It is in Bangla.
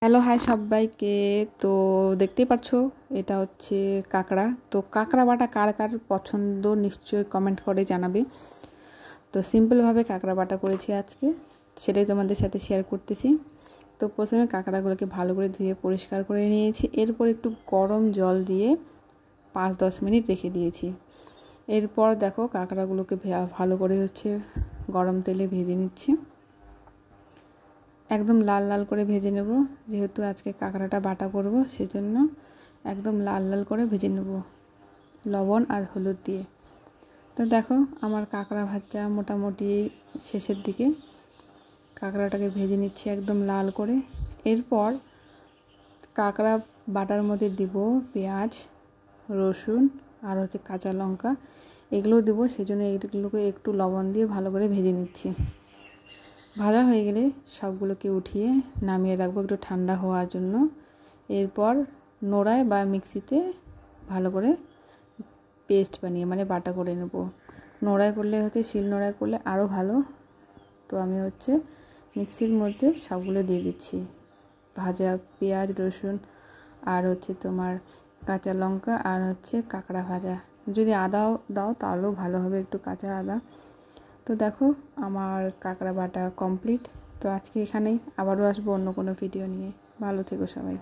হ্যালো হাই সবাইকে। তো দেখতেই পাচ্ছো এটা হচ্ছে কাঁকড়া। তো কাঁকড়া বাটা কার কার পছন্দ নিশ্চয়ই কমেন্ট করে জানাবে। তো সিম্পলভাবে কাঁকড়া বাটা করেছি আজকে, সেটাই তোমাদের সাথে শেয়ার করতেছি। তো প্রথমে কাঁকড়াগুলোকে ভালো করে ধুয়ে পরিষ্কার করে নিয়েছি। এরপর একটু গরম জল দিয়ে 5-10 মিনিট রেখে দিয়েছি। এরপর দেখো কাঁকড়াগুলোকে ভালো করে গরম তেলে ভেজে নিচ্ছি। একদম লাল লাল করে ভেজে নেব, যেহেতু আজকে কাঁকড়াটা বাটা করব সেজন্য একদম লাল লাল করে ভেজে নেব লবণ আর হলুদ দিয়ে। তো দেখো আমার কাঁকড়া ভাজা মোটামুটি শেষের দিকে। কাঁকড়াটাকে ভেজে নিচ্ছি একদম লাল করে। এরপর কাঁকড়া বাটার মধ্যে দিব পেঁয়াজ, রসুন আর কাঁচা লঙ্কা, এগুলো দেবো। সেজন্য এগুলোকে একটু লবণ দিয়ে ভালো করে ভেজে নিচ্ছি। ভাজা হয়ে গেলে সবগুলোকে উঠিয়ে নামিয়ে রাখবো একটু ঠান্ডা হওয়ার জন্য। এরপর নোড়ায় বা মিক্সিতে ভালো করে পেস্ট বানিয়ে বাটা করে নেব। নোড়ায় করলে শিল নোড়ায় করলে আরও ভালো। তো আমি মিক্সির মধ্যে সবগুলো দিয়ে দিচ্ছি, ভাজা পেঁয়াজ, রসুন আর তোমার কাঁচা লঙ্কা আর কাঁকড়া ভাজা। যদি আদাও দাও তাহলেও ভালো হবে, একটু কাঁচা আদা। তো দেখো আমার কাঁকড়া বাটা কমপ্লিট। তো আজকে এখানেই, আবারও আসবো অন্য কোনো ভিডিও নিয়ে। ভালো থেকো সবাই।